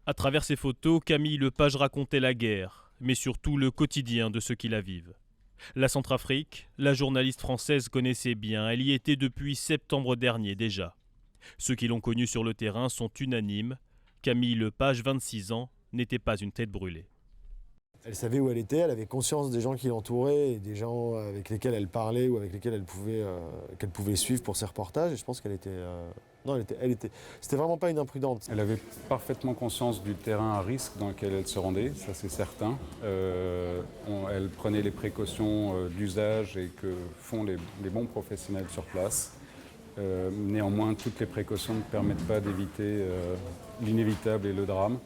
À travers ses photos, Camille Lepage racontait la guerre, mais surtout le quotidien de ceux qui la vivent. La Centrafrique, la journaliste française connaissait bien, elle y était depuis septembre dernier déjà. Ceux qui l'ont connue sur le terrain sont unanimes. Camille Lepage, 26 ans, n'était pas une tête brûlée. Elle savait où elle était, elle avait conscience des gens qui l'entouraient et des gens avec lesquels elle parlait ou avec lesquels qu'elle pouvait suivre pour ses reportages. Et je pense qu'elle était... C'était vraiment pas une imprudente. Elle avait parfaitement conscience du terrain à risque dans lequel elle se rendait, ça c'est certain. Elle prenait les précautions d'usage et que font les bons professionnels sur place. Néanmoins, toutes les précautions ne permettent pas d'éviter l'inévitable et le drame.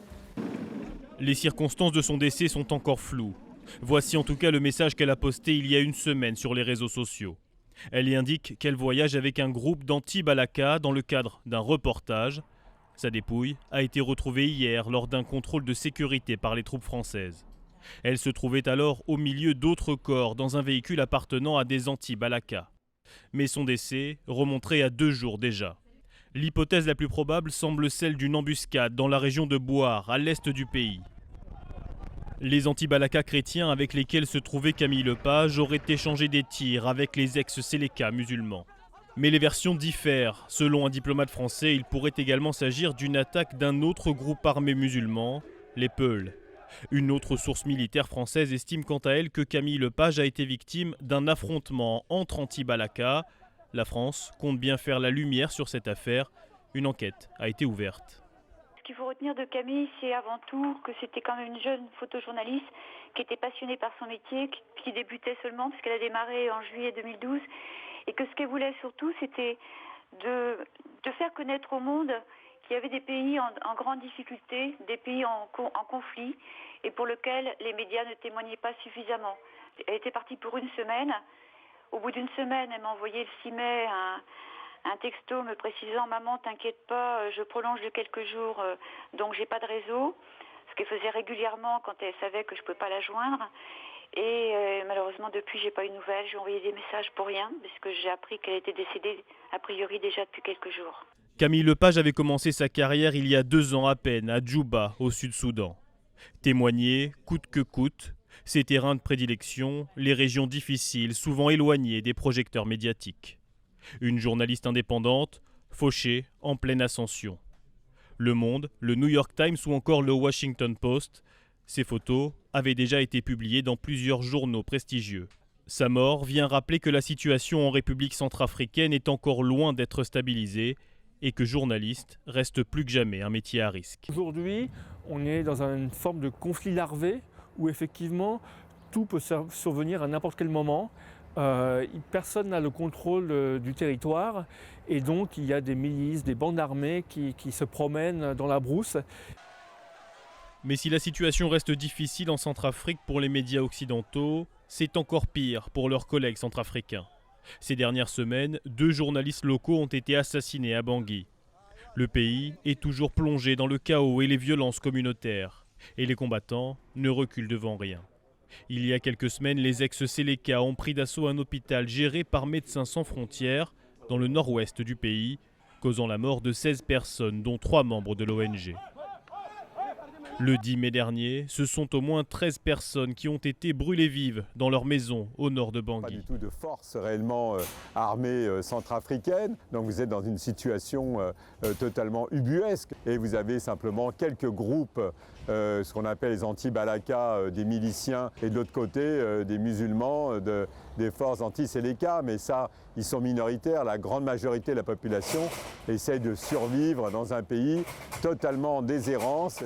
Les circonstances de son décès sont encore floues. Voici en tout cas le message qu'elle a posté il y a une semaine sur les réseaux sociaux. Elle y indique qu'elle voyage avec un groupe d'anti-Balaka dans le cadre d'un reportage. Sa dépouille a été retrouvée hier lors d'un contrôle de sécurité par les troupes françaises. Elle se trouvait alors au milieu d'autres corps dans un véhicule appartenant à des anti-Balaka. Mais son décès remonterait à 2 jours déjà. L'hypothèse la plus probable semble celle d'une embuscade dans la région de Bouar, à l'est du pays. Les anti-Balaka chrétiens avec lesquels se trouvait Camille Lepage auraient échangé des tirs avec les ex-Séléka musulmans. Mais les versions diffèrent. Selon un diplomate français, il pourrait également s'agir d'une attaque d'un autre groupe armé musulman, les Peuls. Une autre source militaire française estime quant à elle que Camille Lepage a été victime d'un affrontement entre anti-Balaka. La France compte bien faire la lumière sur cette affaire. Une enquête a été ouverte. Ce qu'il faut retenir de Camille, c'est avant tout que c'était quand même une jeune photojournaliste qui était passionnée par son métier, qui débutait seulement puisqu'elle a démarré en juillet 2012 et que ce qu'elle voulait surtout, c'était de faire connaître au monde qu'il y avait des pays en grande difficulté, des pays en conflit et pour lesquels les médias ne témoignaient pas suffisamment. Elle était partie pour une semaine. Au bout d'une semaine, elle m'a envoyé le 6 mai un texto me précisant « Maman, t'inquiète pas, je prolonge de quelques jours, donc j'ai pas de réseau », ce qu'elle faisait régulièrement quand elle savait que je pouvais pas la joindre. Et malheureusement, depuis, j'ai pas eu de nouvelles. J'ai envoyé des messages pour rien, puisque j'ai appris qu'elle était décédée, a priori, déjà depuis quelques jours. Camille Lepage avait commencé sa carrière il y a 2 ans à peine, à Djouba, au Sud-Soudan. Témoigner, coûte que coûte, ses terrains de prédilection, les régions difficiles, souvent éloignées des projecteurs médiatiques. Une journaliste indépendante, fauchée, en pleine ascension. Le Monde, le New York Times ou encore le Washington Post, ces photos avaient déjà été publiées dans plusieurs journaux prestigieux. Sa mort vient rappeler que la situation en République centrafricaine est encore loin d'être stabilisée et que journaliste reste plus que jamais un métier à risque. Aujourd'hui, on est dans une forme de conflit larvé où effectivement tout peut survenir à n'importe quel moment. Personne n'a le contrôle du territoire et donc il y a des milices, des bandes armées qui se promènent dans la brousse. Mais si la situation reste difficile en Centrafrique pour les médias occidentaux, c'est encore pire pour leurs collègues centrafricains. Ces dernières semaines, 2 journalistes locaux ont été assassinés à Bangui. Le pays est toujours plongé dans le chaos et les violences communautaires. Et les combattants ne reculent devant rien. Il y a quelques semaines, les ex-Séléka ont pris d'assaut un hôpital géré par Médecins sans frontières dans le nord-ouest du pays, causant la mort de 16 personnes, dont 3 membres de l'ONG. Le 10 mai dernier, ce sont au moins 13 personnes qui ont été brûlées vives dans leur maison au nord de Bangui. Pas du tout de force réellement armée centrafricaine, donc vous êtes dans une situation totalement ubuesque et vous avez simplement quelques groupes, ce qu'on appelle les anti-Balaka, des miliciens et de l'autre côté des musulmans, des forces anti-Séléka, mais ça, ils sont minoritaires, la grande majorité de la population essaie de survivre dans un pays totalement en déshérence.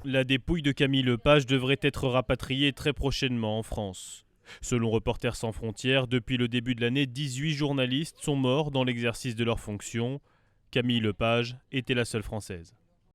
La dépouille de Camille Lepage devrait être rapatriée très prochainement en France. Selon Reporters sans frontières, depuis le début de l'année, 18 journalistes sont morts dans l'exercice de leurs fonctions. Camille Lepage était la seule française.